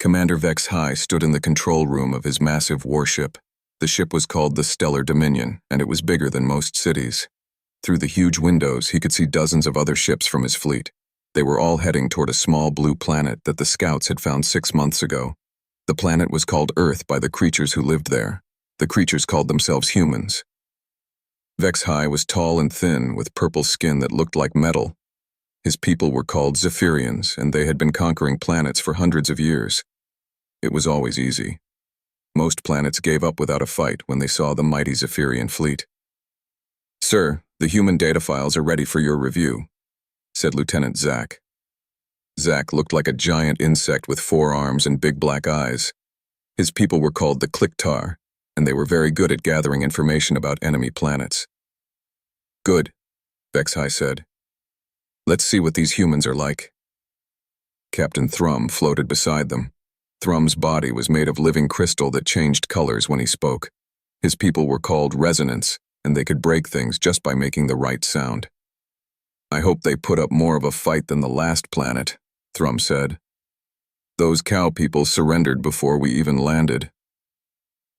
Commander Vex High stood in the control room of his massive warship. The ship was called the Stellar Dominion, and it was bigger than most cities. Through the huge windows, he could see dozens of other ships from his fleet. They were all heading toward a small blue planet that the scouts had found 6 months ago. The planet was called Earth by the creatures who lived there. The creatures called themselves humans. Vex High was tall and thin, with purple skin that looked like metal. His people were called Zephyrians, and they had been conquering planets for hundreds of years. It was always easy. Most planets gave up without a fight when they saw the mighty Zephyrian fleet. "Sir, the human data files are ready for your review," said Lieutenant Zack. Zack looked like a giant insect with 4 arms and big black eyes. His people were called the Clicktar, and they were very good at gathering information about enemy planets. "Good," Vex High said. "Let's see what these humans are like." Captain Thrum floated beside them. Thrum's body was made of living crystal that changed colors when he spoke. His people were called resonants, and they could break things just by making the right sound. "I hope they put up more of a fight than the last planet," Thrum said. "Those cow people surrendered before we even landed."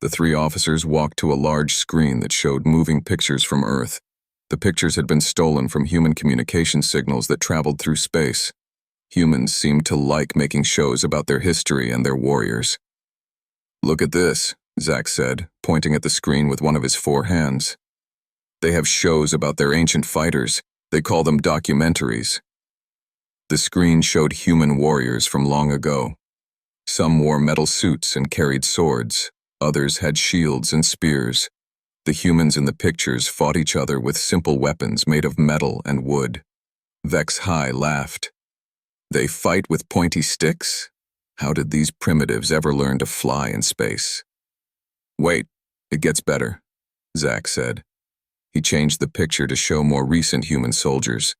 The 3 officers walked to a large screen that showed moving pictures from Earth. The pictures had been stolen from human communication signals that traveled through space. Humans seemed to like making shows about their history and their warriors. "Look at this," Zack said, pointing at the screen with one of his 4 hands. "They have shows about their ancient fighters. They call them documentaries." The screen showed human warriors from long ago. Some wore metal suits and carried swords. Others had shields and spears. The humans in the pictures fought each other with simple weapons made of metal and wood. Vex High laughed. "They fight with pointy sticks? How did these primitives ever learn to fly in space?" "Wait, it gets better," Zack said. He changed the picture to show more recent human soldiers.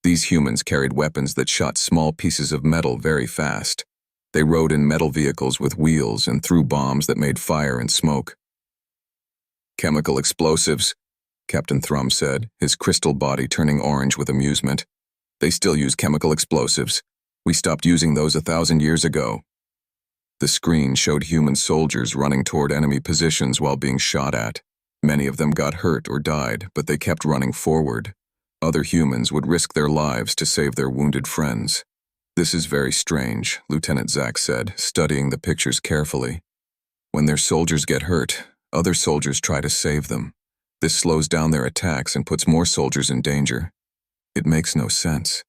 These humans carried weapons that shot small pieces of metal very fast. They rode in metal vehicles with wheels and threw bombs that made fire and smoke. "Chemical explosives," Captain Thrum said, his crystal body turning orange with amusement. "They still use chemical explosives. We stopped using those 1,000 years ago." The screen showed human soldiers running toward enemy positions while being shot at. Many of them got hurt or died, but they kept running forward. Other humans would risk their lives to save their wounded friends. "This is very strange," Lieutenant Zack said, studying the pictures carefully. "When their soldiers get hurt, other soldiers try to save them. This slows down their attacks and puts more soldiers in danger. It makes no sense."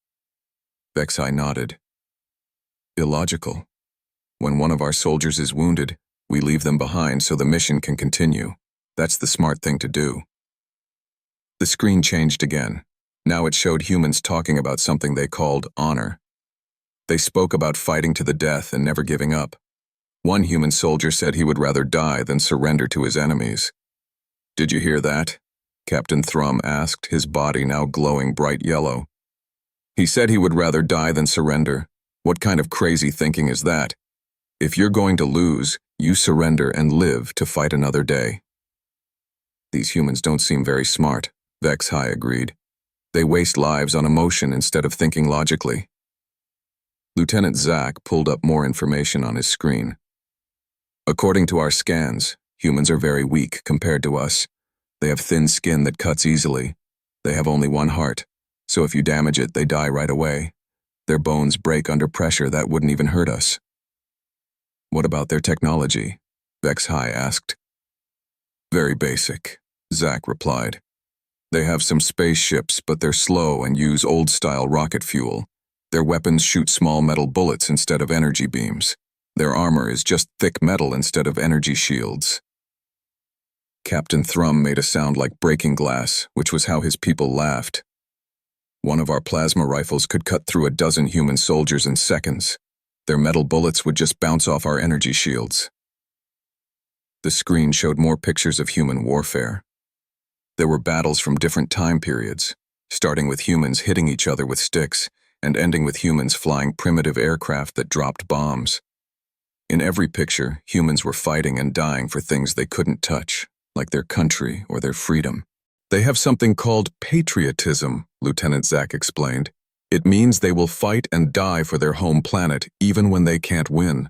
Vex High nodded. "Illogical. When one of our soldiers is wounded, we leave them behind so the mission can continue. That's the smart thing to do." The screen changed again. Now it showed humans talking about something they called honor. They spoke about fighting to the death and never giving up. One human soldier said he would rather die than surrender to his enemies. "Did you hear that?" Captain Thrum asked, his body now glowing bright yellow. "He said he would rather die than surrender. What kind of crazy thinking is that? If you're going to lose, you surrender and live to fight another day." "These humans don't seem very smart," Vex High agreed. "They waste lives on emotion instead of thinking logically." Lieutenant Zack pulled up more information on his screen. "According to our scans, humans are very weak compared to us. They have thin skin that cuts easily. They have only one heart, so if you damage it, they die right away. Their bones break under pressure that wouldn't even hurt us." "What about their technology?" Vex High asked. "Very basic," Zack replied. "They have some spaceships, but they're slow and use old-style rocket fuel. Their weapons shoot small metal bullets instead of energy beams. Their armor is just thick metal instead of energy shields." Captain Thrum made a sound like breaking glass, which was how his people laughed. "One of our plasma rifles could cut through a dozen human soldiers in seconds. Their metal bullets would just bounce off our energy shields." The screen showed more pictures of human warfare. There were battles from different time periods, starting with humans hitting each other with sticks and ending with humans flying primitive aircraft that dropped bombs. In every picture, humans were fighting and dying for things they couldn't touch, like their country or their freedom. "They have something called patriotism," Lieutenant Zack explained. "It means they will fight and die for their home planet even when they can't win.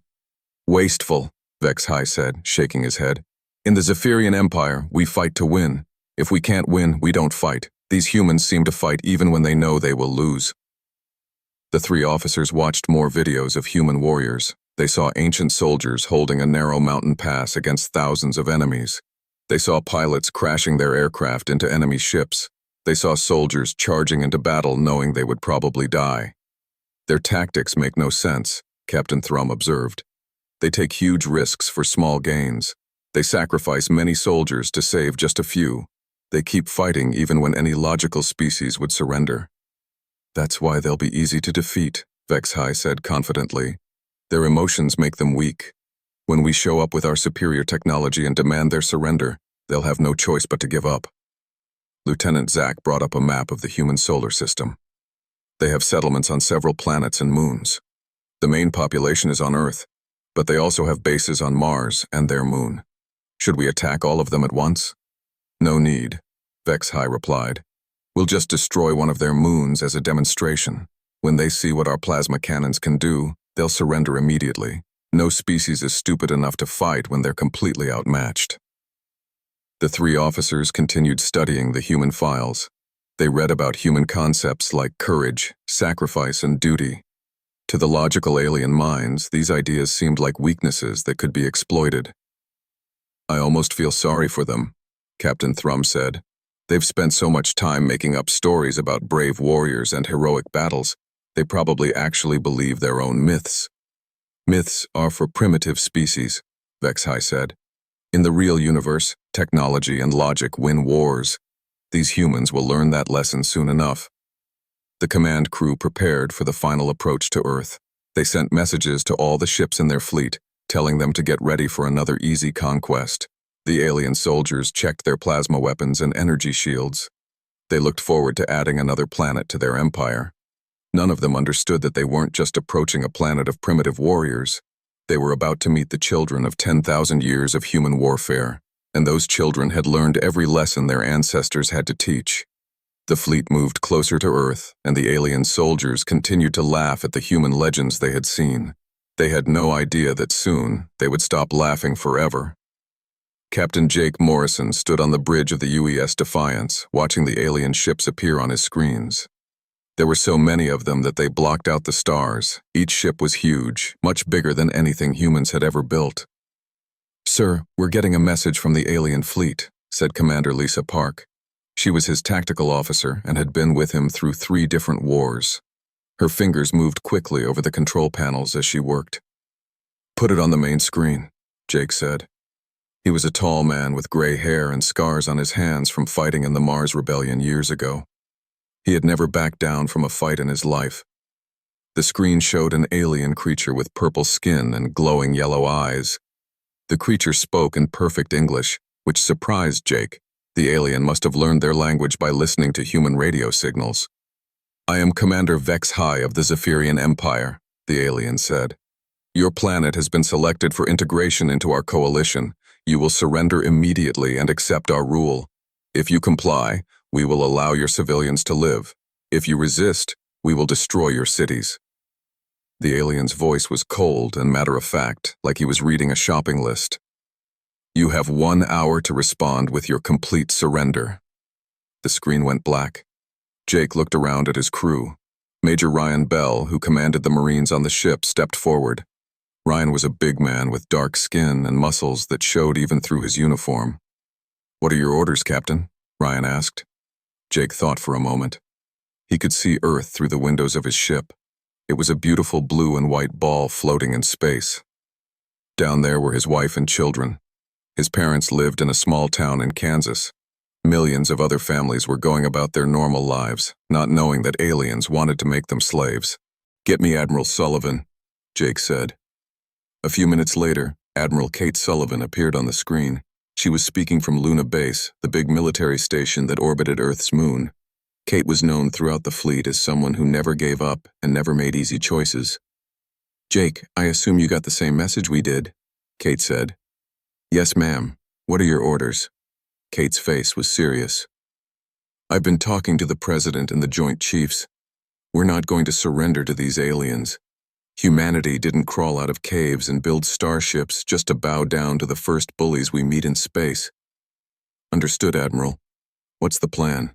Wasteful, Vex High said, shaking his head. In the Zephyrian Empire, we fight to win. If we can't win, we don't fight. These humans seem to fight even when they know they will lose. The three officers watched more videos of human warriors. They saw ancient soldiers holding a narrow mountain pass against thousands of enemies. They saw pilots crashing their aircraft into enemy ships. They saw soldiers charging into battle knowing they would probably die. Their tactics make no sense, Captain Thrum observed. They take huge risks for small gains. They sacrifice many soldiers to save just a few. They keep fighting even when any logical species would surrender. That's why they'll be easy to defeat, Vex High said confidently. Their emotions make them weak. When we show up with our superior technology and demand their surrender, they'll have no choice but to give up. Lieutenant Zack brought up a map of the human solar system. They have settlements on several planets and moons. The main population is on Earth, but they also have bases on Mars and their moon. Should we attack all of them at once? No need, Vex High replied. We'll just destroy one of their moons as a demonstration. When they see what our plasma cannons can do, they'll surrender immediately. No species is stupid enough to fight when they're completely outmatched. The three officers continued studying the human files. They read about human concepts like courage, sacrifice, and duty. To the logical alien minds, these ideas seemed like weaknesses that could be exploited. I almost feel sorry for them, Captain Thrum said. They've spent so much time making up stories about brave warriors and heroic battles, they probably actually believe their own myths. Myths are for primitive species, Vex High said. In the real universe, technology and logic win wars. These humans will learn that lesson soon enough. The command crew prepared for the final approach to Earth. They sent messages to all the ships in their fleet, telling them to get ready for another easy conquest. The alien soldiers checked their plasma weapons and energy shields. They looked forward to adding another planet to their empire. None of them understood that they weren't just approaching a planet of primitive warriors. They were about to meet the children of 10,000 years of human warfare, and those children had learned every lesson their ancestors had to teach. The fleet moved closer to Earth, and the alien soldiers continued to laugh at the human legends they had seen. They had no idea that soon they would stop laughing forever. Captain Jake Morrison stood on the bridge of the UES Defiance, watching the alien ships appear on his screens. There were so many of them that they blocked out the stars. Each ship was huge, much bigger than anything humans had ever built. "Sir, we're getting a message from the alien fleet," said Commander Lisa Park. She was his tactical officer and had been with him through 3 different wars. Her fingers moved quickly over the control panels as she worked. "Put it on the main screen," Jake said. He was a tall man with gray hair and scars on his hands from fighting in the Mars Rebellion years ago. He had never backed down from a fight in his life. The screen showed an alien creature with purple skin and glowing yellow eyes. The creature spoke in perfect English, which surprised Jake. The alien must have learned their language by listening to human radio signals. "I am Commander Vex High of the Zephyrian Empire," the alien said. "Your planet has been selected for integration into our coalition. You will surrender immediately and accept our rule. If you comply, we will allow your civilians to live. If you resist, we will destroy your cities." The alien's voice was cold and matter-of-fact, like he was reading a shopping list. "You have 1 hour to respond with your complete surrender." The screen went black. Jake looked around at his crew. Major Ryan Bell, who commanded the Marines on the ship, stepped forward. Ryan was a big man with dark skin and muscles that showed even through his uniform. "What are your orders, Captain?" Ryan asked. Jake thought for a moment. He could see Earth through the windows of his ship. It was a beautiful blue and white ball floating in space. Down there were his wife and children. His parents lived in a small town in Kansas. Millions of other families were going about their normal lives, not knowing that aliens wanted to make them slaves. "Get me Admiral Sullivan," Jake said. A few minutes later, Admiral Kate Sullivan appeared on the screen. She was speaking from Luna Base, the big military station that orbited Earth's moon. Kate was known throughout the fleet as someone who never gave up and never made easy choices. "Jake, I assume you got the same message we did," Kate said. "Yes, ma'am. What are your orders?" Kate's face was serious. "I've been talking to the President and the Joint Chiefs. We're not going to surrender to these aliens." Humanity didn't crawl out of caves and build starships just to bow down to the first bullies we meet in space. Understood, Admiral. What's the plan?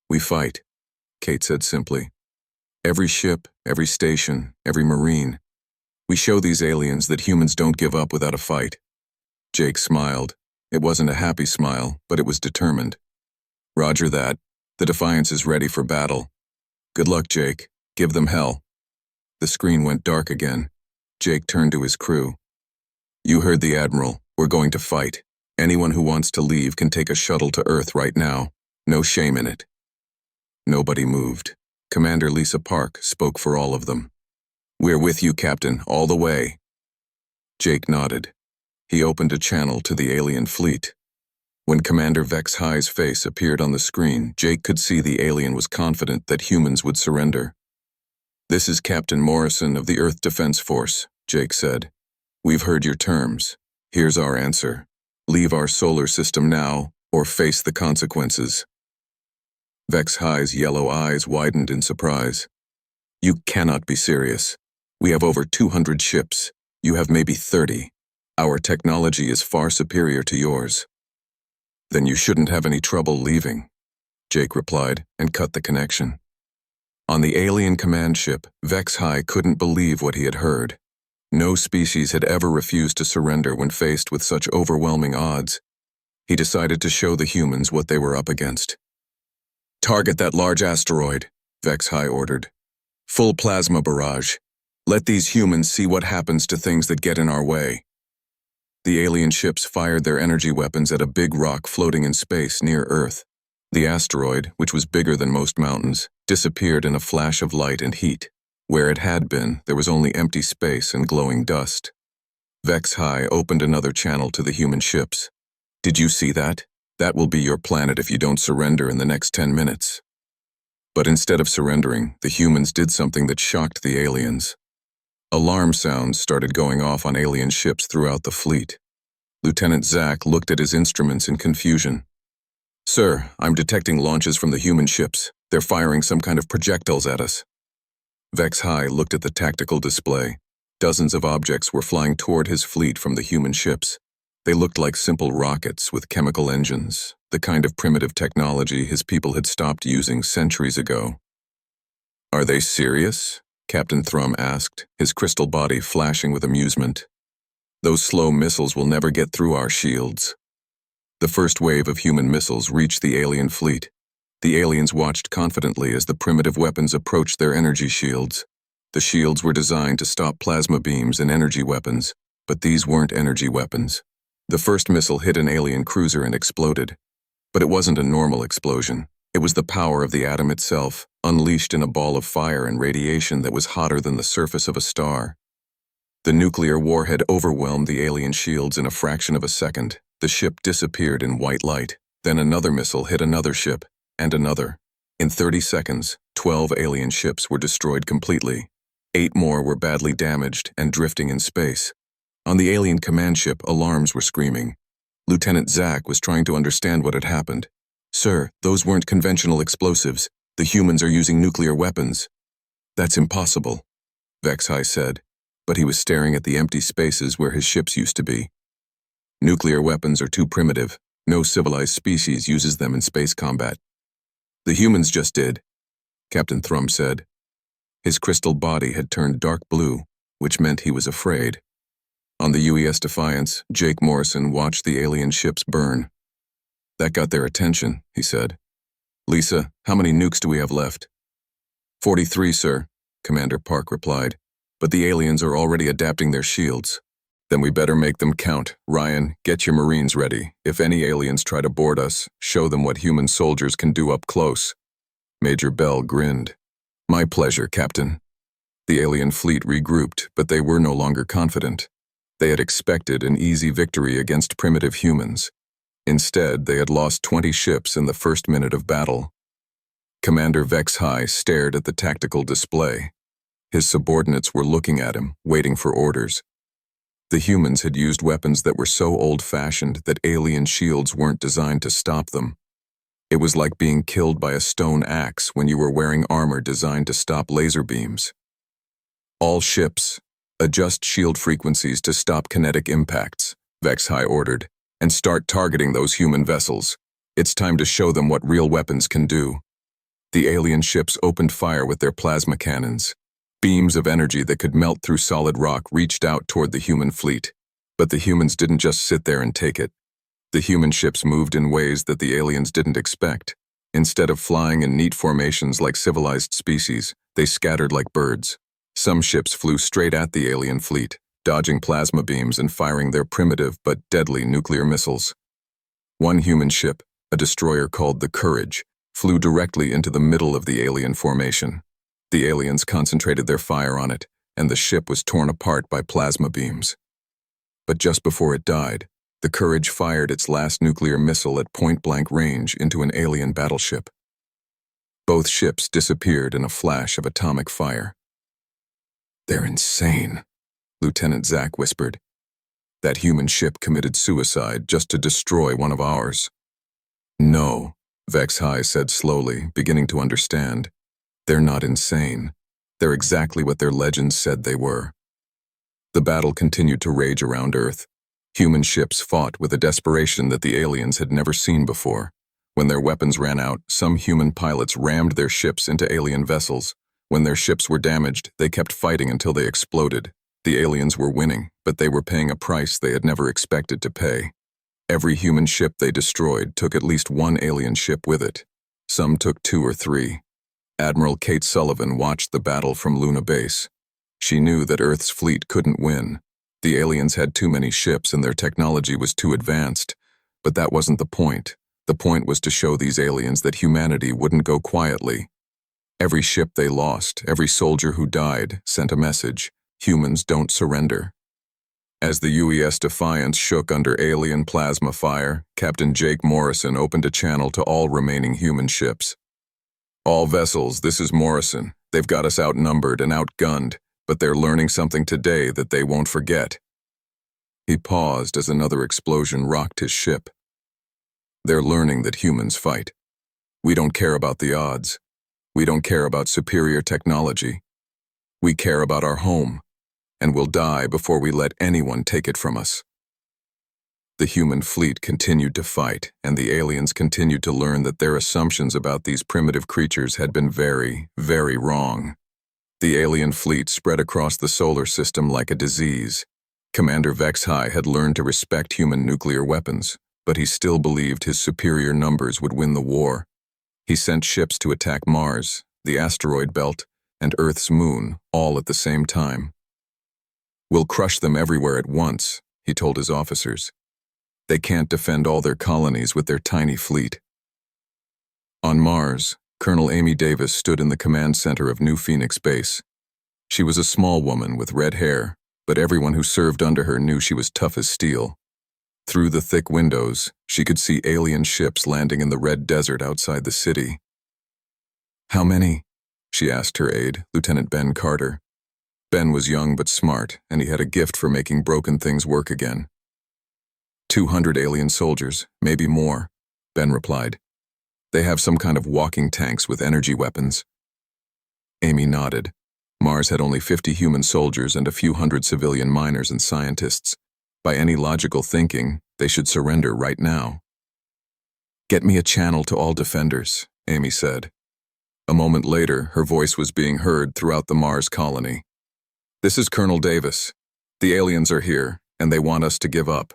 We fight, Kate said simply. Every ship, every station, every Marine. We show these aliens that humans don't give up without a fight. Jake smiled. It wasn't a happy smile, but it was determined. Roger that. The Defiance is ready for battle. Good luck, Jake. Give them hell. The screen went dark again. Jake turned to his crew. You heard the Admiral. We're going to fight. Anyone who wants to leave can take a shuttle to Earth right now. No shame in it. Nobody moved. Commander Lisa Park spoke for all of them. We're with you, Captain, all the way. Jake nodded. He opened a channel to the alien fleet. When Commander Vex High's face appeared on the screen, Jake could see the alien was confident that humans would surrender. This is Captain Morrison of the Earth Defense Force, Jake said. We've heard your terms. Here's our answer. Leave our solar system now, or face the consequences. Vex High's yellow eyes widened in surprise. You cannot be serious. We have over 200 ships. You have maybe 30. Our technology is far superior to yours. Then you shouldn't have any trouble leaving, Jake replied and cut the connection. On the alien command ship, Vex High couldn't believe what he had heard. No species had ever refused to surrender when faced with such overwhelming odds. He decided to show the humans what they were up against. Target that large asteroid, Vex High ordered. Full plasma barrage. Let these humans see what happens to things that get in our way. The alien ships fired their energy weapons at a big rock floating in space near Earth. The asteroid, which was bigger than most mountains, disappeared in a flash of light and heat. Where it had been, there was only empty space and glowing dust. Vex High opened another channel to the human ships. Did you see that? That will be your planet if you don't surrender in the next 10 minutes. But instead of surrendering, the humans did something that shocked the aliens. Alarm sounds started going off on alien ships throughout the fleet. Lieutenant Zack looked at his instruments in confusion. Sir, I'm detecting launches from the human ships. They're firing some kind of projectiles at us. Vex High looked at the tactical display. Dozens of objects were flying toward his fleet from the human ships. They looked like simple rockets with chemical engines, the kind of primitive technology his people had stopped using centuries ago. Are they serious? Captain Thrum asked, his crystal body flashing with amusement. Those slow missiles will never get through our shields. The first wave of human missiles reached the alien fleet. The aliens watched confidently as the primitive weapons approached their energy shields. The shields were designed to stop plasma beams and energy weapons, but these weren't energy weapons. The first missile hit an alien cruiser and exploded. But it wasn't a normal explosion. It was the power of the atom itself, unleashed in a ball of fire and radiation that was hotter than the surface of a star. The nuclear warhead overwhelmed the alien shields in a fraction of a second. The ship disappeared in white light. Then another missile hit another ship, and another. In 30 seconds, 12 alien ships were destroyed completely. 8 more were badly damaged and drifting in space. On the alien command ship, alarms were screaming. Lieutenant Zack was trying to understand what had happened. Sir, those weren't conventional explosives. The humans are using nuclear weapons. That's impossible, Vex High said, but he was staring at the empty spaces where his ships used to be. Nuclear weapons are too primitive. No civilized species uses them in space combat. The humans just did, Captain Thrum said. His crystal body had turned dark blue, which meant he was afraid. On the UES Defiance, Jake Morrison watched the alien ships burn. That got their attention, he said. Lisa, how many nukes do we have left? 43, sir, Commander Park replied. But the aliens are already adapting their shields. Then we better make them count. Ryan, get your Marines ready. If any aliens try to board us, show them what human soldiers can do up close. Major Bell grinned. My pleasure, Captain. The alien fleet regrouped, but they were no longer confident. They had expected an easy victory against primitive humans. Instead, they had lost 20 ships in the first minute of battle. Commander Vex High stared at the tactical display. His subordinates were looking at him, waiting for orders. The humans had used weapons that were so old-fashioned that alien shields weren't designed to stop them. It was like being killed by a stone axe when you were wearing armor designed to stop laser beams. All ships, adjust shield frequencies to stop kinetic impacts, Vex High ordered, and start targeting those human vessels. It's time to show them what real weapons can do. The alien ships opened fire with their plasma cannons. Beams of energy that could melt through solid rock reached out toward the human fleet. But the humans didn't just sit there and take it. The human ships moved in ways that the aliens didn't expect. Instead of flying in neat formations like civilized species, they scattered like birds. Some ships flew straight at the alien fleet, dodging plasma beams and firing their primitive but deadly nuclear missiles. One human ship, a destroyer called the Courage, flew directly into the middle of the alien formation. The aliens concentrated their fire on it, and the ship was torn apart by plasma beams. But just before it died, the Courage fired its last nuclear missile at point-blank range into an alien battleship. Both ships disappeared in a flash of atomic fire. "They're insane," Lieutenant Zack whispered. "That human ship committed suicide just to destroy one of ours." "No," Vex High said slowly, beginning to understand. "They're not insane. They're exactly what their legends said they were." The battle continued to rage around Earth. Human ships fought with a desperation that the aliens had never seen before. When their weapons ran out, some human pilots rammed their ships into alien vessels. When their ships were damaged, they kept fighting until they exploded. The aliens were winning, but they were paying a price they had never expected to pay. Every human ship they destroyed took at least one alien ship with it. Some took 2 or 3. Admiral Kate Sullivan watched the battle from Luna Base. She knew that Earth's fleet couldn't win. The aliens had too many ships and their technology was too advanced. But that wasn't the point. The point was to show these aliens that humanity wouldn't go quietly. Every ship they lost, every soldier who died, sent a message: humans don't surrender. As the UES Defiance shook under alien plasma fire, Captain Jake Morrison opened a channel to all remaining human ships. "All vessels, this is Morrison. They've got us outnumbered and outgunned, but they're learning something today that they won't forget." He paused as another explosion rocked his ship. "They're learning that humans fight. We don't care about the odds. We don't care about superior technology. We care about our home, and we'll die before we let anyone take it from us." The human fleet continued to fight, and the aliens continued to learn that their assumptions about these primitive creatures had been very, very wrong. The alien fleet spread across the solar system like a disease. Commander Vex High had learned to respect human nuclear weapons, but he still believed his superior numbers would win the war. He sent ships to attack Mars, the asteroid belt, and Earth's moon, all at the same time. "We'll crush them everywhere at once," he told his officers. "They can't defend all their colonies with their tiny fleet." On Mars, Colonel Amy Davis stood in the command center of New Phoenix Base. She was a small woman with red hair, but everyone who served under her knew she was tough as steel. Through the thick windows, she could see alien ships landing in the red desert outside the city. "How many?" she asked her aide, Lieutenant Ben Carter. Ben was young but smart, and he had a gift for making broken things work again. 200 alien soldiers, maybe more," Ben replied. "They have some kind of walking tanks with energy weapons." Amy nodded. Mars had only 50 human soldiers and a few hundred civilian miners and scientists. By any logical thinking, they should surrender right now. "Get me a channel to all defenders," Amy said. A moment later, her voice was being heard throughout the Mars colony. "This is Colonel Davis. The aliens are here, and they want us to give up.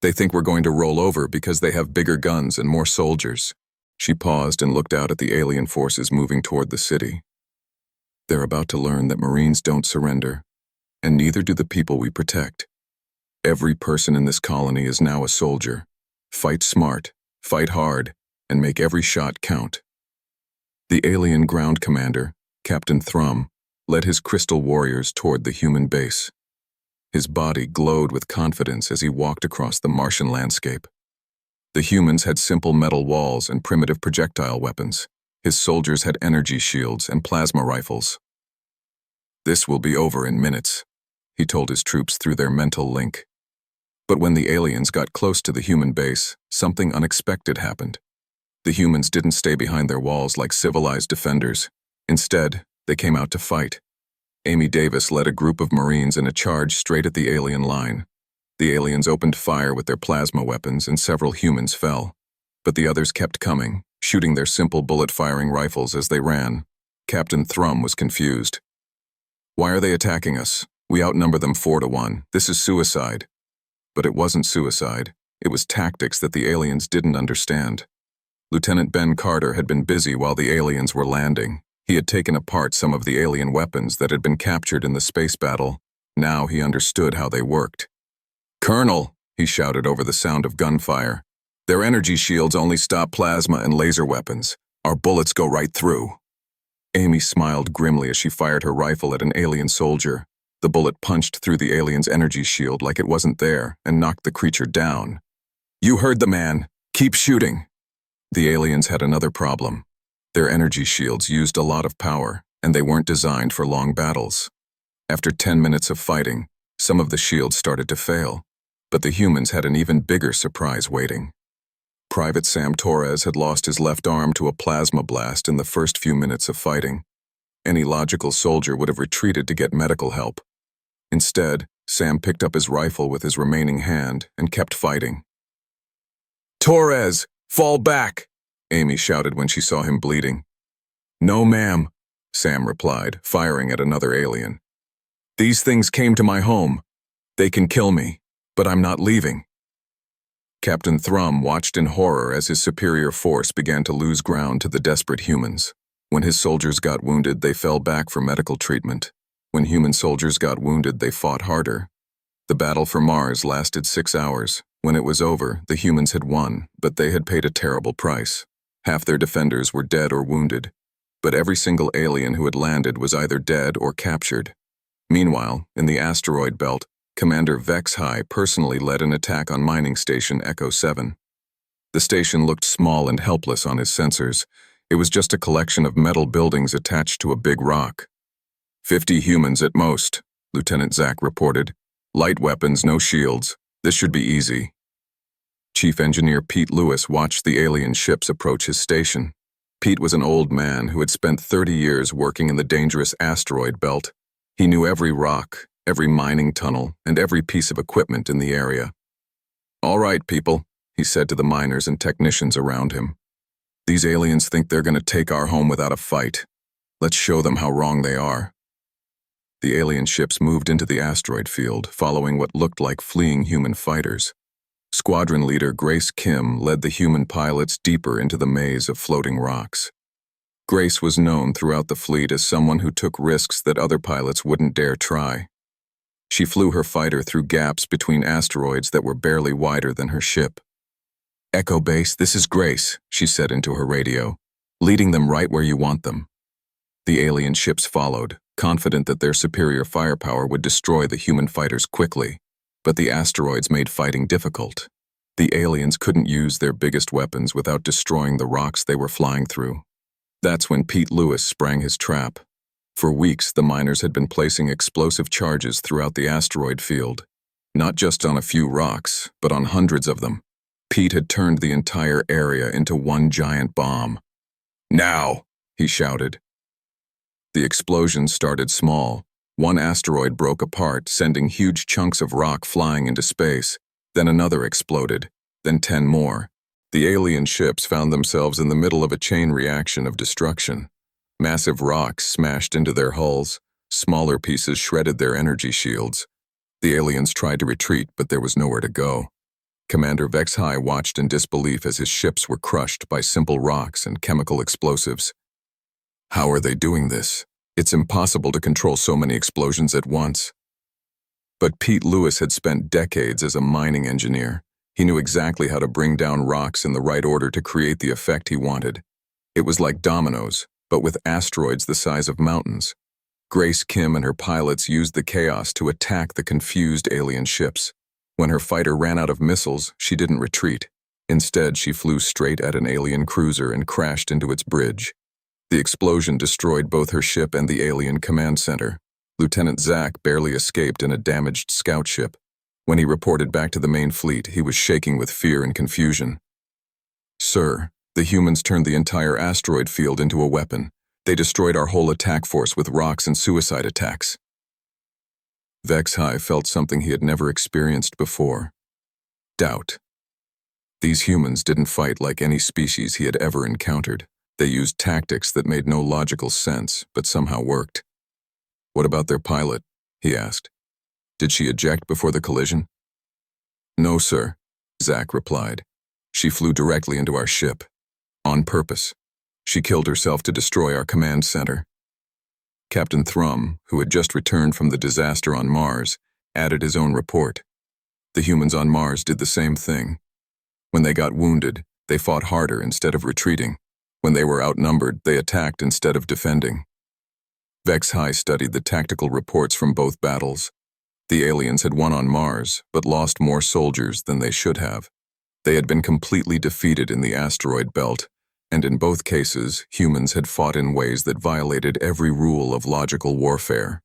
They think we're going to roll over because they have bigger guns and more soldiers." She paused and looked out at the alien forces moving toward the city. "They're about to learn that Marines don't surrender, and neither do the people we protect. Every person in this colony is now a soldier. Fight smart, fight hard, and make every shot count." The alien ground commander, Captain Thrum, led his crystal warriors toward the human base. His body glowed with confidence as he walked across the Martian landscape. The humans had simple metal walls and primitive projectile weapons. His soldiers had energy shields and plasma rifles. "This will be over in minutes," he told his troops through their mental link. But when the aliens got close to the human base, something unexpected happened. The humans didn't stay behind their walls like civilized defenders. Instead, they came out to fight. Amy Davis led a group of Marines in a charge straight at the alien line. The aliens opened fire with their plasma weapons and several humans fell. But the others kept coming, shooting their simple bullet-firing rifles as they ran. Captain Thrum was confused. "Why are they attacking us? We outnumber them 4-1. This is suicide." But it wasn't suicide. It was tactics that the aliens didn't understand. Lieutenant Ben Carter had been busy while the aliens were landing. He had taken apart some of the alien weapons that had been captured in the space battle. Now he understood how they worked. "Colonel," he shouted over the sound of gunfire, "their energy shields only stop plasma and laser weapons. Our bullets go right through." Amy smiled grimly as she fired her rifle at an alien soldier. The bullet punched through the alien's energy shield like it wasn't there and knocked the creature down. "You heard the man. Keep shooting." The aliens had another problem. Their energy shields used a lot of power, and they weren't designed for long battles. After 10 minutes of fighting, some of the shields started to fail. But the humans had an even bigger surprise waiting. Private Sam Torres had lost his left arm to a plasma blast in the first few minutes of fighting. Any logical soldier would have retreated to get medical help. Instead, Sam picked up his rifle with his remaining hand and kept fighting. "Torres, fall back!" Amy shouted when she saw him bleeding. "No, ma'am," Sam replied, firing at another alien. "These things came to my home. They can kill me, but I'm not leaving." Captain Thrum watched in horror as his superior force began to lose ground to the desperate humans. When his soldiers got wounded, they fell back for medical treatment. When human soldiers got wounded, they fought harder. The battle for Mars lasted 6 hours. When it was over, the humans had won, but they had paid a terrible price. Half their defenders were dead or wounded, but every single alien who had landed was either dead or captured. Meanwhile, in the asteroid belt, Commander Vex High personally led an attack on mining station Echo 7. The station looked small and helpless on his sensors. It was just a collection of metal buildings attached to a big rock. 50 humans at most, Lieutenant Zack reported. "Light weapons, no shields. This should be easy." Chief Engineer Pete Lewis watched the alien ships approach his station. Pete was an old man who had spent 30 years working in the dangerous asteroid belt. He knew every rock, every mining tunnel, and every piece of equipment in the area. "All right, people," he said to the miners and technicians around him. "These aliens think they're going to take our home without a fight. Let's show them how wrong they are." The alien ships moved into the asteroid field, following what looked like fleeing human fighters. Squadron leader Grace Kim led the human pilots deeper into the maze of floating rocks. Grace was known throughout the fleet as someone who took risks that other pilots wouldn't dare try. She flew her fighter through gaps between asteroids that were barely wider than her ship. "Echo Base, this is Grace," she said into her radio, "leading them right where you want them." The alien ships followed, confident that their superior firepower would destroy the human fighters quickly. But the asteroids made fighting difficult. The aliens couldn't use their biggest weapons without destroying the rocks they were flying through. That's when Pete Lewis sprang his trap. For weeks, the miners had been placing explosive charges throughout the asteroid field. Not just on a few rocks, but on hundreds of them. Pete had turned the entire area into one giant bomb. "Now!" he shouted. The explosions started small. One asteroid broke apart, sending huge chunks of rock flying into space. Then another exploded, then 10 more. The alien ships found themselves in the middle of a chain reaction of destruction. Massive rocks smashed into their hulls. Smaller pieces shredded their energy shields. The aliens tried to retreat, but there was nowhere to go. Commander Vex High watched in disbelief as his ships were crushed by simple rocks and chemical explosives. How are they doing this? It's impossible to control so many explosions at once. But Pete Lewis had spent decades as a mining engineer. He knew exactly how to bring down rocks in the right order to create the effect he wanted. It was like dominoes, but with asteroids the size of mountains. Grace Kim and her pilots used the chaos to attack the confused alien ships. When her fighter ran out of missiles, she didn't retreat. Instead, she flew straight at an alien cruiser and crashed into its bridge. The explosion destroyed both her ship and the alien command center. Lieutenant Zack barely escaped in a damaged scout ship. When he reported back to the main fleet, he was shaking with fear and confusion. "Sir, the humans turned the entire asteroid field into a weapon. They destroyed our whole attack force with rocks and suicide attacks. Vex-High felt something he had never experienced before. Doubt. These humans didn't fight like any species he had ever encountered. They used tactics that made no logical sense, but somehow worked. What about their pilot? He asked. Did she eject before the collision? No, sir, Zack replied. She flew directly into our ship. On purpose. She killed herself to destroy our command center. Captain Thrum, who had just returned from the disaster on Mars, added his own report. The humans on Mars did the same thing. When they got wounded, they fought harder instead of retreating. When they were outnumbered, they attacked instead of defending. Vex-High studied the tactical reports from both battles. The aliens had won on Mars, but lost more soldiers than they should have. They had been completely defeated in the asteroid belt, and in both cases, humans had fought in ways that violated every rule of logical warfare.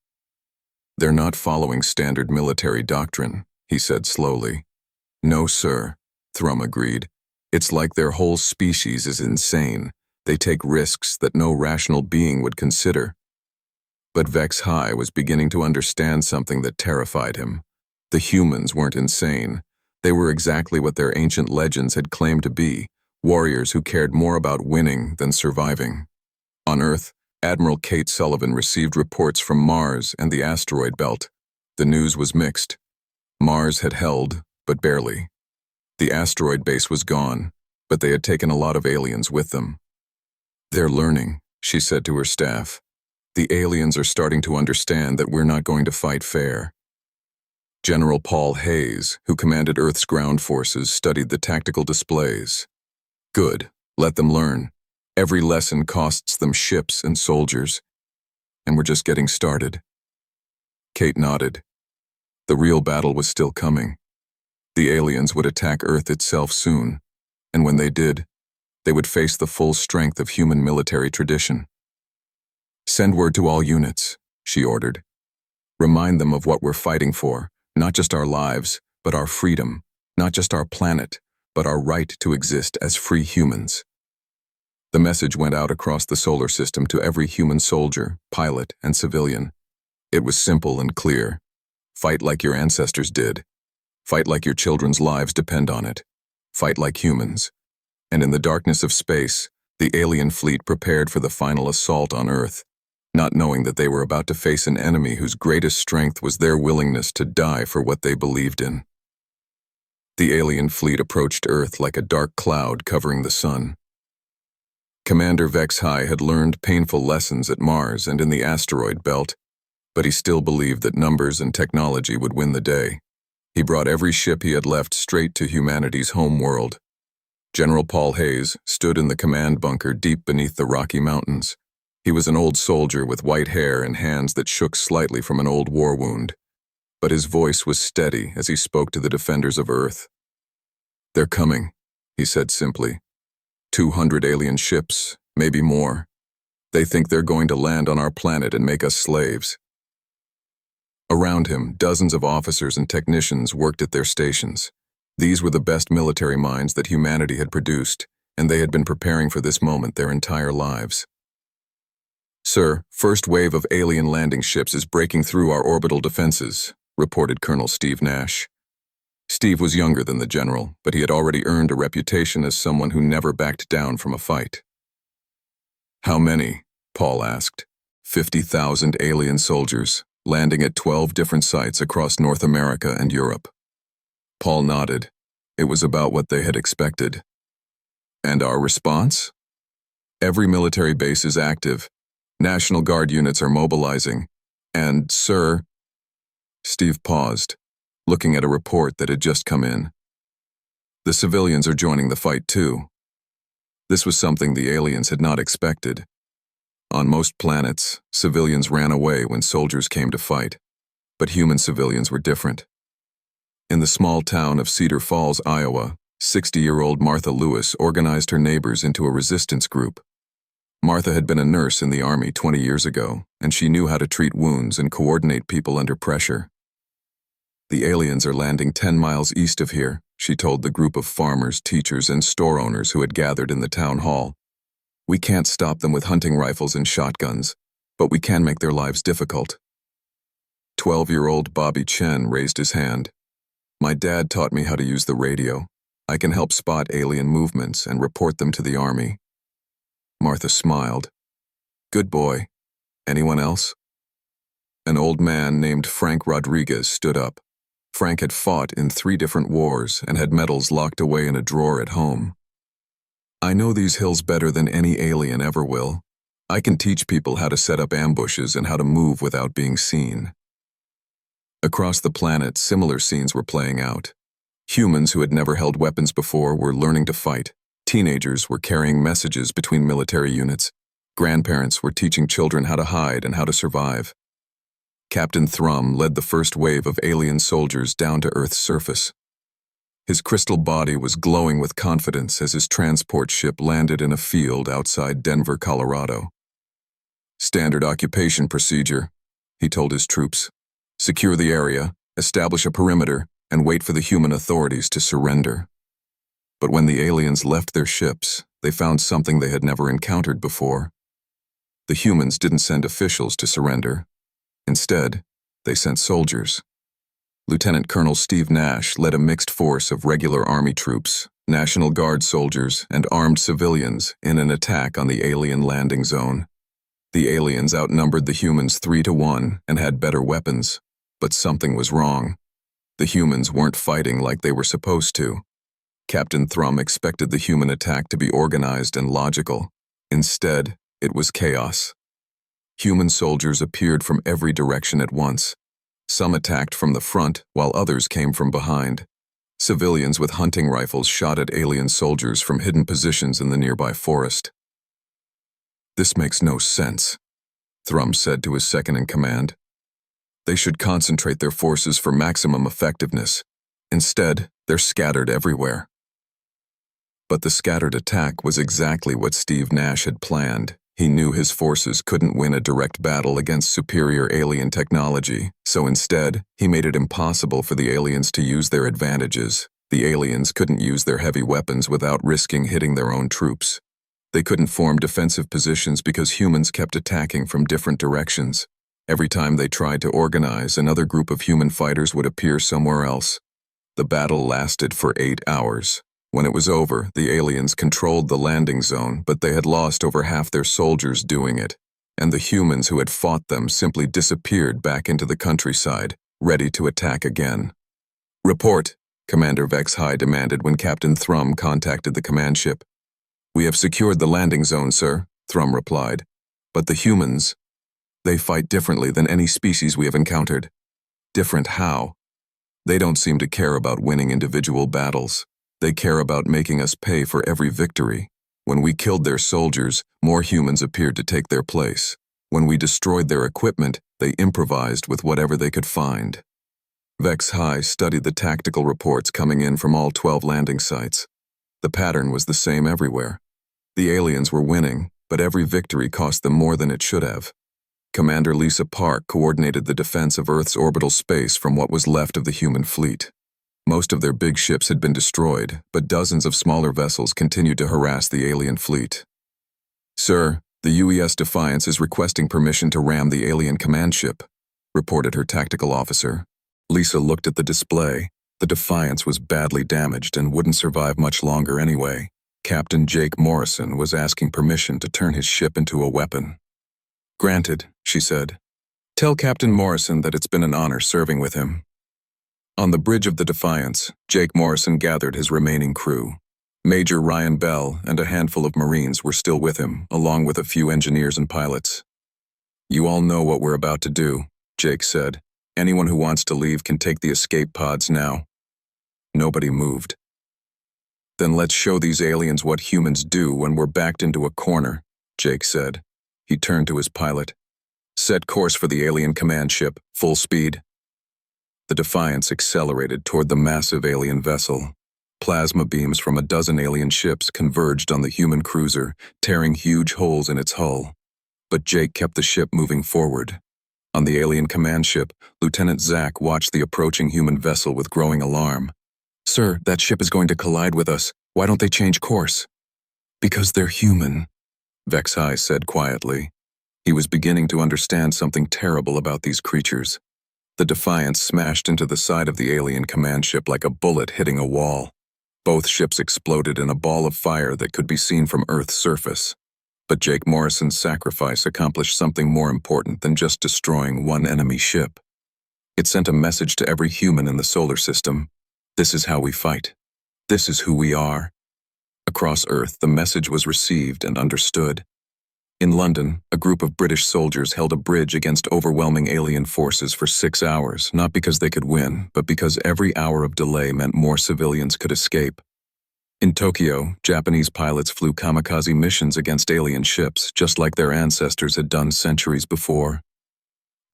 They're not following standard military doctrine, he said slowly. No, sir, Thrum agreed. It's like their whole species is insane. They take risks that no rational being would consider. But Vex-High was beginning to understand something that terrified him. The humans weren't insane. They were exactly what their ancient legends had claimed to be, warriors who cared more about winning than surviving. On Earth, Admiral Kate Sullivan received reports from Mars and the asteroid belt. The news was mixed. Mars had held, but barely. The asteroid base was gone, but they had taken a lot of aliens with them. They're learning, she said to her staff. The aliens are starting to understand that we're not going to fight fair. General Paul Hayes, who commanded Earth's ground forces, studied the tactical displays. Good, let them learn. Every lesson costs them ships and soldiers. And we're just getting started. Kate nodded. The real battle was still coming. The aliens would attack Earth itself soon, and when they did, they would face the full strength of human military tradition. Send word to all units, she ordered. Remind them of what we're fighting for, not just our lives, but our freedom, not just our planet, but our right to exist as free humans. The message went out across the solar system to every human soldier, pilot, and civilian. It was simple and clear. Fight like your ancestors did. Fight like your children's lives depend on it. Fight like humans. And in the darkness of space, the alien fleet prepared for the final assault on Earth, not knowing that they were about to face an enemy whose greatest strength was their willingness to die for what they believed in. The alien fleet approached Earth like a dark cloud covering the sun. Commander Vex-High had learned painful lessons at Mars and in the asteroid belt, but he still believed that numbers and technology would win the day. He brought every ship he had left straight to humanity's home world. General Paul Hayes stood in the command bunker deep beneath the Rocky Mountains. He was an old soldier with white hair and hands that shook slightly from an old war wound. But his voice was steady as he spoke to the defenders of Earth. They're coming, he said simply. 200 alien ships, maybe more. They think they're going to land on our planet and make us slaves. Around him, dozens of officers and technicians worked at their stations. These were the best military minds that humanity had produced, and they had been preparing for this moment their entire lives. Sir, first wave of alien landing ships is breaking through our orbital defenses, reported Colonel Steve Nash. Steve was younger than the general, but he had already earned a reputation as someone who never backed down from a fight. How many? Paul asked. 50,000 alien soldiers, landing at 12 different sites across North America and Europe. Paul nodded. It was about what they had expected. And our response? Every military base is active. National Guard units are mobilizing. And, sir... Steve paused, looking at a report that had just come in. The civilians are joining the fight too. This was something the aliens had not expected. On most planets, civilians ran away when soldiers came to fight, but human civilians were different. In the small town of Cedar Falls, Iowa, 60-year-old Martha Lewis organized her neighbors into a resistance group. Martha had been a nurse in the Army 20 years ago, and she knew how to treat wounds and coordinate people under pressure. The aliens are landing 10 miles east of here, she told the group of farmers, teachers, and store owners who had gathered in the town hall. We can't stop them with hunting rifles and shotguns, but we can make their lives difficult. 12-year-old Bobby Chen raised his hand. My dad taught me how to use the radio. I can help spot alien movements and report them to the army. Martha smiled. Good boy. Anyone else? An old man named Frank Rodriguez stood up. Frank had fought in 3 different wars and had medals locked away in a drawer at home. I know these hills better than any alien ever will. I can teach people how to set up ambushes and how to move without being seen. Across the planet, similar scenes were playing out. Humans who had never held weapons before were learning to fight. Teenagers were carrying messages between military units. Grandparents were teaching children how to hide and how to survive. Captain Thrum led the first wave of alien soldiers down to Earth's surface. His crystal body was glowing with confidence as his transport ship landed in a field outside Denver, Colorado. Standard occupation procedure, he told his troops. Secure the area, establish a perimeter, and wait for the human authorities to surrender. But when the aliens left their ships, they found something they had never encountered before. The humans didn't send officials to surrender. Instead, they sent soldiers. Lieutenant Colonel Steve Nash led a mixed force of regular Army troops, National Guard soldiers, and armed civilians in an attack on the alien landing zone. The aliens outnumbered the humans 3-1 and had better weapons, but something was wrong. The humans weren't fighting like they were supposed to. Captain Thrum expected the human attack to be organized and logical. Instead, it was chaos. Human soldiers appeared from every direction at once. Some attacked from the front, while others came from behind. Civilians with hunting rifles shot at alien soldiers from hidden positions in the nearby forest. This makes no sense, Thrum said to his second-in-command. They should concentrate their forces for maximum effectiveness. Instead, they're scattered everywhere. But the scattered attack was exactly what Steve Nash had planned. He knew his forces couldn't win a direct battle against superior alien technology, so instead, he made it impossible for the aliens to use their advantages. The aliens couldn't use their heavy weapons without risking hitting their own troops. They couldn't form defensive positions because humans kept attacking from different directions. Every time they tried to organize, another group of human fighters would appear somewhere else. The battle lasted for 8 hours. When it was over, the aliens controlled the landing zone, but they had lost over half their soldiers doing it, and the humans who had fought them simply disappeared back into the countryside, ready to attack again. Report, Commander Vex High demanded when Captain Thrum contacted the command ship. We have secured the landing zone, sir, Thrum replied. But the humans, they fight differently than any species we have encountered. Different how? They don't seem to care about winning individual battles. They care about making us pay for every victory. When we killed their soldiers, more humans appeared to take their place. When we destroyed their equipment, they improvised with whatever they could find. Vex High studied the tactical reports coming in from all 12 landing sites. The pattern was the same everywhere. The aliens were winning, but every victory cost them more than it should have. Commander Lisa Park coordinated the defense of Earth's orbital space from what was left of the human fleet. Most of their big ships had been destroyed, but dozens of smaller vessels continued to harass the alien fleet. Sir, the UES Defiance is requesting permission to ram the alien command ship, reported her tactical officer. Lisa looked at the display. The Defiance was badly damaged and wouldn't survive much longer anyway. Captain Jake Morrison was asking permission to turn his ship into a weapon. Granted, she said. Tell Captain Morrison that it's been an honor serving with him. On the bridge of the Defiance, Jake Morrison gathered his remaining crew. Major Ryan Bell and a handful of Marines were still with him, along with a few engineers and pilots. You all know what we're about to do, Jake said. Anyone who wants to leave can take the escape pods now. Nobody moved. Then let's show these aliens what humans do when we're backed into a corner, Jake said. He turned to his pilot. Set course for the alien command ship, full speed. The Defiance accelerated toward the massive alien vessel. Plasma beams from a dozen alien ships converged on the human cruiser, tearing huge holes in its hull. But Jake kept the ship moving forward. On the alien command ship, Lieutenant Zack watched the approaching human vessel with growing alarm. Sir, that ship is going to collide with us. Why don't they change course? Because they're human. Vex High said quietly. He was beginning to understand something terrible about these creatures. The Defiance smashed into the side of the alien command ship like a bullet hitting a wall. Both ships exploded in a ball of fire that could be seen from Earth's surface. But Jake Morrison's sacrifice accomplished something more important than just destroying one enemy ship. It sent a message to every human in the solar system. This is how we fight. This is who we are. Across Earth, the message was received and understood. In London, a group of British soldiers held a bridge against overwhelming alien forces for 6 hours, not because they could win, but because every hour of delay meant more civilians could escape. In Tokyo, Japanese pilots flew kamikaze missions against alien ships, just like their ancestors had done centuries before.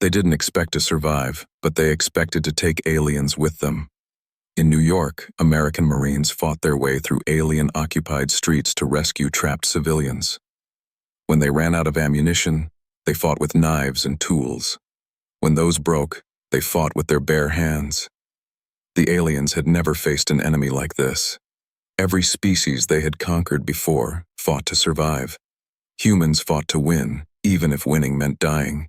They didn't expect to survive, but they expected to take aliens with them. In New York, American Marines fought their way through alien-occupied streets to rescue trapped civilians. When they ran out of ammunition, they fought with knives and tools. When those broke, they fought with their bare hands. The aliens had never faced an enemy like this. Every species they had conquered before fought to survive. Humans fought to win, even if winning meant dying.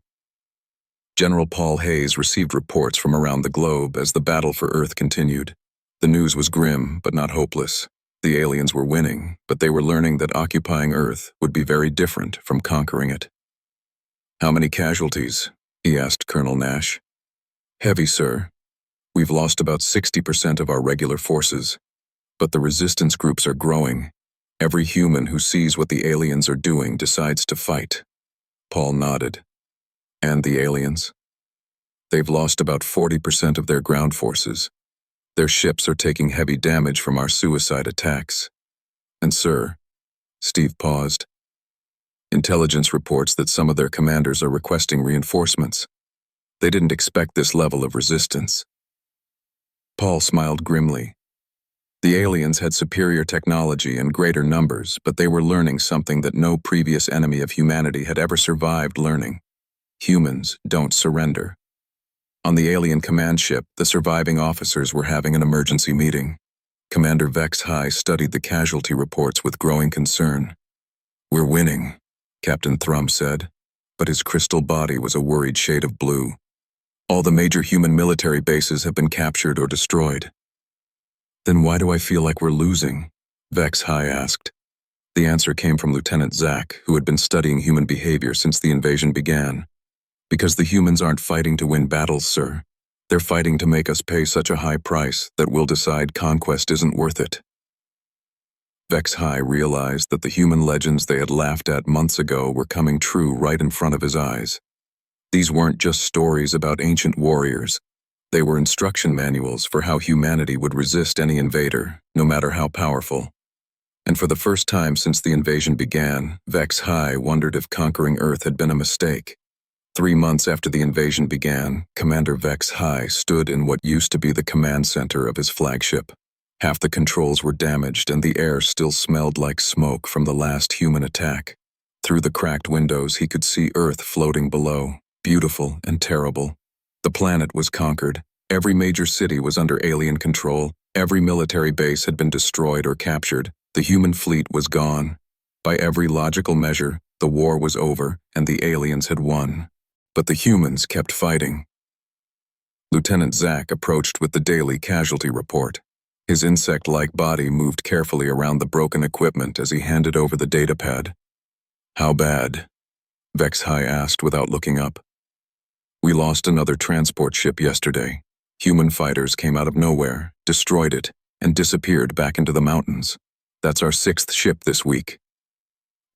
General Paul Hayes received reports from around the globe as the battle for Earth continued. The news was grim, but not hopeless. The aliens were winning, but they were learning that occupying Earth would be very different from conquering it. "How many casualties?" he asked Colonel Nash. "Heavy, sir. We've lost about 60% of our regular forces. But the resistance groups are growing. Every human who sees what the aliens are doing decides to fight." Paul nodded. "And the aliens?" "They've lost about 40% of their ground forces. Their ships are taking heavy damage from our suicide attacks. And sir," Steve paused, "intelligence reports that some of their commanders are requesting reinforcements. They didn't expect this level of resistance." Paul smiled grimly. The aliens had superior technology and greater numbers, but they were learning something that no previous enemy of humanity had ever survived learning. Humans don't surrender. On the alien command ship, the surviving officers were having an emergency meeting. Commander Vex High studied the casualty reports with growing concern. "We're winning," Captain Thrum said, but his crystal body was a worried shade of blue. "All the major human military bases have been captured or destroyed." "Then why do I feel like we're losing?" Vex High asked. The answer came from Lieutenant Zack, who had been studying human behavior since the invasion began. "Because the humans aren't fighting to win battles, sir. They're fighting to make us pay such a high price that we'll decide conquest isn't worth it." Vex High realized that the human legends they had laughed at months ago were coming true right in front of his eyes. These weren't just stories about ancient warriors. They were instruction manuals for how humanity would resist any invader, no matter how powerful. And for the first time since the invasion began, Vex High wondered if conquering Earth had been a mistake. 3 months after the invasion began, Commander Vex High stood in what used to be the command center of his flagship. Half the controls were damaged and the air still smelled like smoke from the last human attack. Through the cracked windows he could see Earth floating below, beautiful and terrible. The planet was conquered. Every major city was under alien control. Every military base had been destroyed or captured. The human fleet was gone. By every logical measure, the war was over and the aliens had won. But the humans kept fighting. Lieutenant Zack approached with the daily casualty report. His insect-like body moved carefully around the broken equipment as he handed over the datapad. "How bad?" Vex High asked without looking up. "We lost another transport ship yesterday. Human fighters came out of nowhere, destroyed it, and disappeared back into the mountains. That's our 6th ship this week."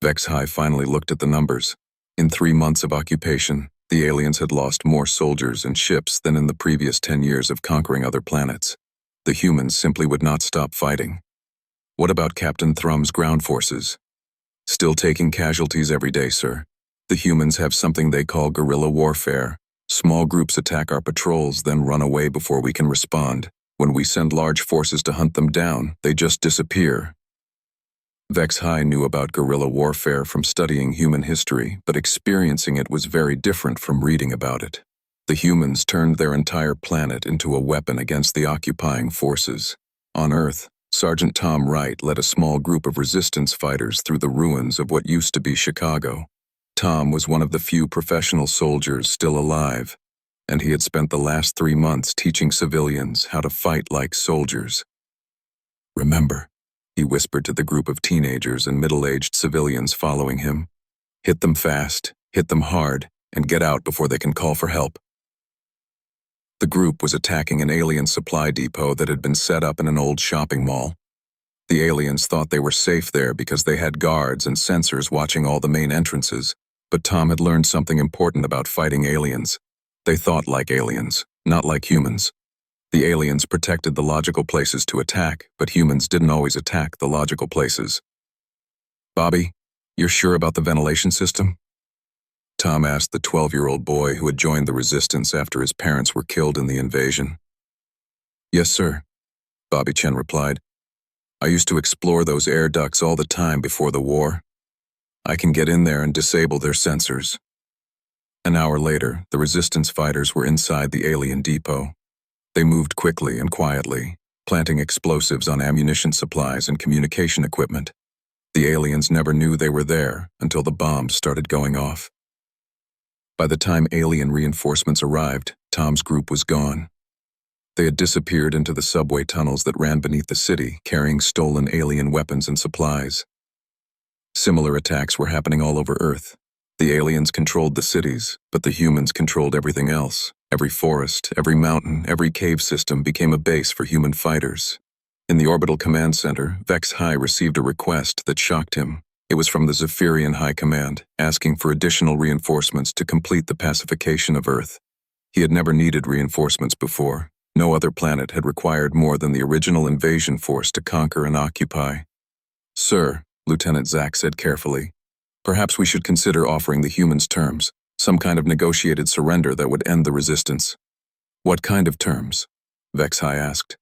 Vex High finally looked at the numbers. In 3 months of occupation, the aliens had lost more soldiers and ships than in the previous 10 years of conquering other planets. The humans simply would not stop fighting. "What about Captain Thrum's ground forces?" "Still taking casualties every day, sir. The humans have something they call guerrilla warfare. Small groups attack our patrols, then run away before we can respond. When we send large forces to hunt them down, they just disappear." Vex High knew about guerrilla warfare from studying human history, but experiencing it was very different from reading about it. The humans turned their entire planet into a weapon against the occupying forces. On Earth, Sergeant Tom Wright led a small group of resistance fighters through the ruins of what used to be Chicago. Tom was one of the few professional soldiers still alive, and he had spent the last 3 months teaching civilians how to fight like soldiers. "Remember," he whispered to the group of teenagers and middle-aged civilians following him. "Hit them fast, hit them hard, and get out before they can call for help." The group was attacking an alien supply depot that had been set up in an old shopping mall. The aliens thought they were safe there because they had guards and sensors watching all the main entrances, but Tom had learned something important about fighting aliens. They thought like aliens, not like humans. The aliens protected the logical places to attack, but humans didn't always attack the logical places. "Bobby, you're sure about the ventilation system?" Tom asked the 12-year-old boy who had joined the resistance after his parents were killed in the invasion. "Yes, sir," Bobby Chen replied. "I used to explore those air ducts all the time before the war. I can get in there and disable their sensors." An hour later, the resistance fighters were inside the alien depot. They moved quickly and quietly, planting explosives on ammunition supplies and communication equipment. The aliens never knew they were there until the bombs started going off. By the time alien reinforcements arrived, Tom's group was gone. They had disappeared into the subway tunnels that ran beneath the city, carrying stolen alien weapons and supplies. Similar attacks were happening all over Earth. The aliens controlled the cities, but the humans controlled everything else. Every forest, every mountain, every cave system became a base for human fighters. In the orbital command center, Vex High received a request that shocked him. It was from the Zephyrian High Command, asking for additional reinforcements to complete the pacification of Earth. He had never needed reinforcements before. No other planet had required more than the original invasion force to conquer and occupy. "Sir," Lieutenant Zack said carefully, "perhaps we should consider offering the humans terms, some kind of negotiated surrender that would end the resistance." "What kind of terms?" Vex High asked.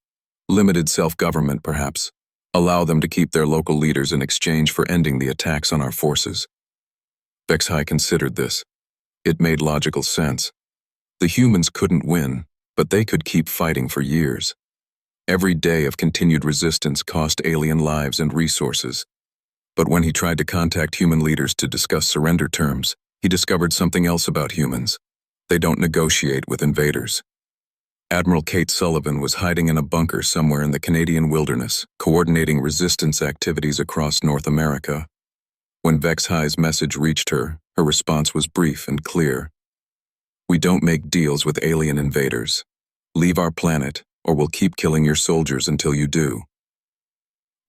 "Limited self-government, perhaps. Allow them to keep their local leaders in exchange for ending the attacks on our forces." Vex High considered this. It made logical sense. The humans couldn't win, but they could keep fighting for years. Every day of continued resistance cost alien lives and resources. But when he tried to contact human leaders to discuss surrender terms, he discovered something else about humans. They don't negotiate with invaders. Admiral Kate Sullivan was hiding in a bunker somewhere in the Canadian wilderness, coordinating resistance activities across North America. When Vex High's message reached her, her response was brief and clear. "We don't make deals with alien invaders. Leave our planet, or we'll keep killing your soldiers until you do."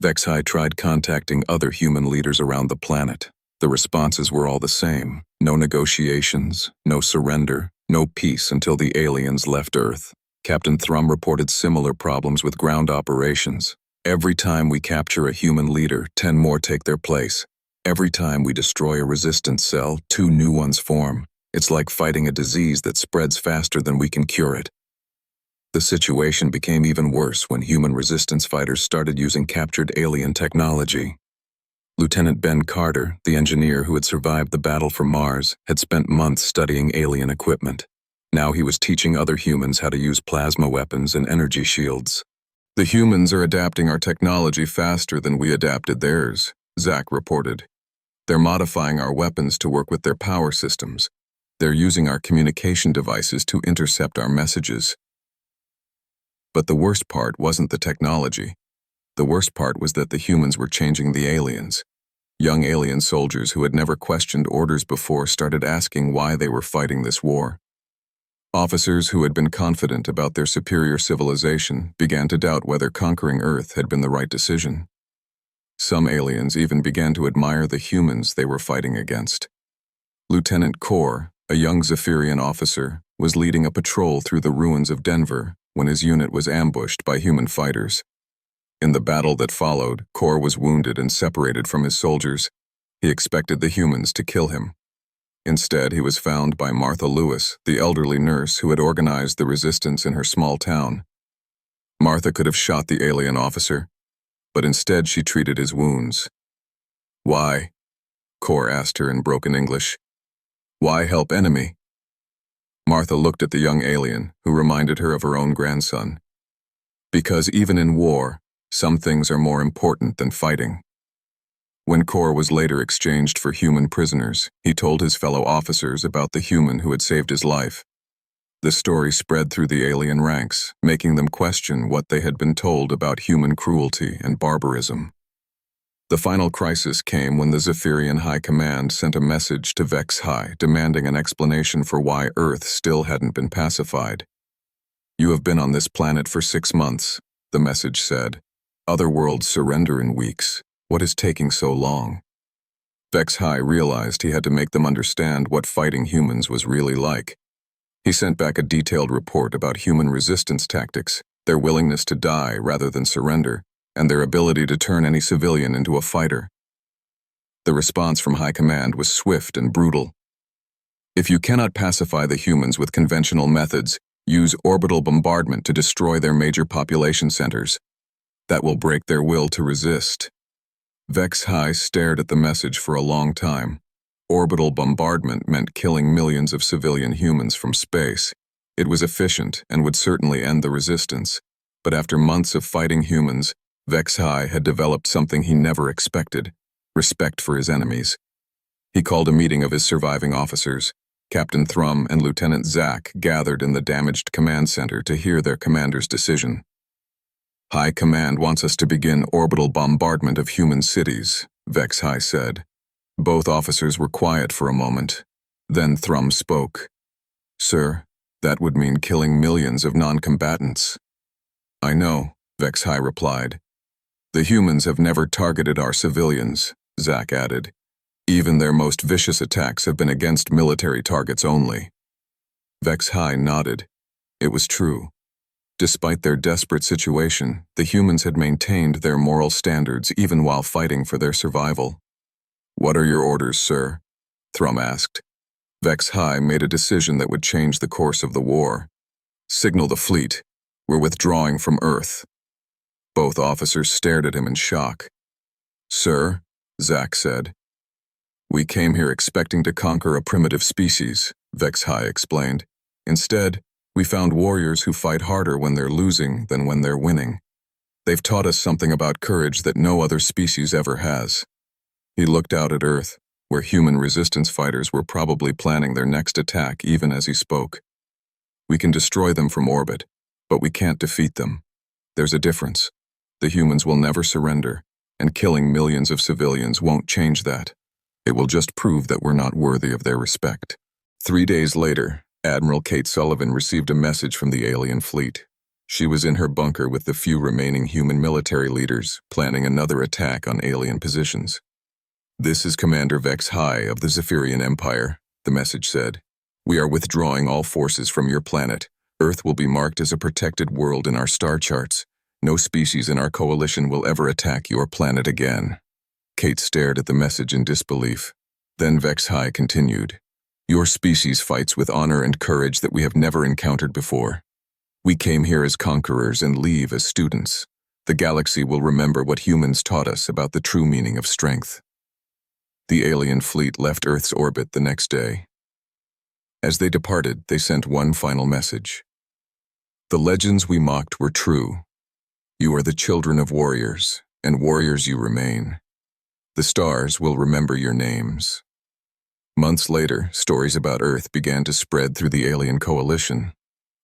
Vex High tried contacting other human leaders around the planet. The responses were all the same. No negotiations, no surrender, no peace until the aliens left Earth. Captain Thrum reported similar problems with ground operations. "Every time we capture a human leader, 10 more take their place. Every time we destroy a resistance cell, 2 new ones form. It's like fighting a disease that spreads faster than we can cure it." The situation became even worse when human resistance fighters started using captured alien technology. Lieutenant Ben Carter, the engineer who had survived the battle for Mars, had spent months studying alien equipment. Now he was teaching other humans how to use plasma weapons and energy shields. "The humans are adapting our technology faster than we adapted theirs," Zack reported. "They're modifying our weapons to work with their power systems. They're using our communication devices to intercept our messages." But the worst part wasn't the technology. The worst part was that the humans were changing the aliens. Young alien soldiers who had never questioned orders before started asking why they were fighting this war. Officers who had been confident about their superior civilization began to doubt whether conquering Earth had been the right decision. Some aliens even began to admire the humans they were fighting against. Lieutenant Kor, a young Zephyrian officer, was leading a patrol through the ruins of Denver when his unit was ambushed by human fighters. In the battle that followed, Kor was wounded and separated from his soldiers. He expected the humans to kill him. Instead, he was found by Martha Lewis, the elderly nurse who had organized the resistance in her small town. Martha could have shot the alien officer, but instead she treated his wounds. "Why?" Kor asked her in broken English. "Why help enemy?" Martha looked at the young alien, who reminded her of her own grandson. "Because even in war, Some things are more important than fighting. When Kor was later exchanged for human prisoners, he told his fellow officers about the human who had saved his life. The story spread through the alien ranks, making them question what they had been told about human cruelty and barbarism. The final crisis came when the Zephyrian High Command sent a message to Vex High demanding an explanation for why Earth still hadn't been pacified. "You have been on this planet for 6 months," the message said. "Other worlds surrender in weeks. What is taking so long?" Vex High realized he had to make them understand what fighting humans was really like. He sent back a detailed report about human resistance tactics, their willingness to die rather than surrender, and their ability to turn any civilian into a fighter. The response from High Command was swift and brutal. "If you cannot pacify the humans with conventional methods, use orbital bombardment to destroy their major population centers. That will break their will to resist." Vex High stared at the message for a long time. Orbital bombardment meant killing millions of civilian humans from space. It was efficient and would certainly end the resistance. But after months of fighting humans, Vex High had developed something he never expected: respect for his enemies. He called a meeting of his surviving officers. Captain Thrum and Lieutenant Zack gathered in the damaged command center to hear their commander's decision. "High Command wants us to begin orbital bombardment of human cities," Vex High said. Both officers were quiet for a moment. Then Thrum spoke. "Sir, that would mean killing millions of non-combatants." "I know," Vex High replied. "The humans have never targeted our civilians," Zack added. "Even their most vicious attacks have been against military targets only." Vex High nodded. It was true. Despite their desperate situation, the humans had maintained their moral standards even while fighting for their survival. "What are your orders, sir?" Thrum asked. Vex High made a decision that would change the course of the war. "Signal the fleet. We're withdrawing from Earth." Both officers stared at him in shock. "Sir," Zack said. "We came here expecting to conquer a primitive species," Vex High explained. "Instead, we found warriors who fight harder when they're losing than when they're winning. They've taught us something about courage that no other species ever has." He looked out at Earth, where human resistance fighters were probably planning their next attack even as he spoke. "We can destroy them from orbit, but we can't defeat them. There's a difference. The humans will never surrender, and killing millions of civilians won't change that. It will just prove that we're not worthy of their respect." 3 days later, Admiral Kate Sullivan received a message from the alien fleet. She was in her bunker with the few remaining human military leaders, planning another attack on alien positions. "This is Commander Vex High of the Zephyrian Empire," the message said. "We are withdrawing all forces from your planet. Earth will be marked as a protected world in our star charts. No species in our coalition will ever attack your planet again." Kate stared at the message in disbelief. Then Vex High continued. "Your species fights with honor and courage that we have never encountered before. We came here as conquerors and leave as students. The galaxy will remember what humans taught us about the true meaning of strength." The alien fleet left Earth's orbit the next day. As they departed, they sent one final message. "The legends we mocked were true. You are the children of warriors, and warriors you remain. The stars will remember your names." Months later, stories about Earth began to spread through the alien coalition.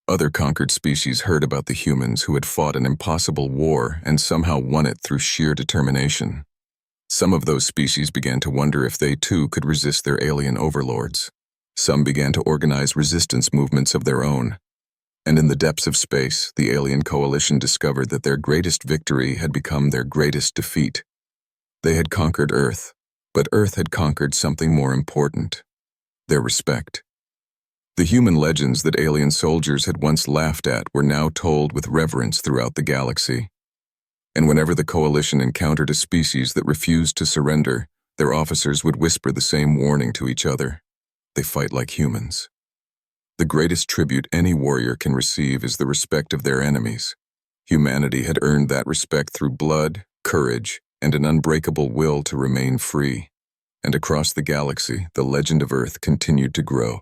Other conquered species heard about the humans who had fought an impossible war and somehow won it through sheer determination. Some of those species began to wonder if they too could resist their alien overlords. Some began to organize resistance movements of their own. And in the depths of space, the alien coalition discovered that their greatest victory had become their greatest defeat. They had conquered Earth, but Earth had conquered something more important: their respect. The human legends that alien soldiers had once laughed at were now told with reverence throughout the galaxy. And whenever the coalition encountered a species that refused to surrender, their officers would whisper the same warning to each other: they fight like humans. The greatest tribute any warrior can receive is the respect of their enemies. Humanity had earned that respect through blood, courage, and an unbreakable will to remain free. And across the galaxy, the legend of Earth continued to grow.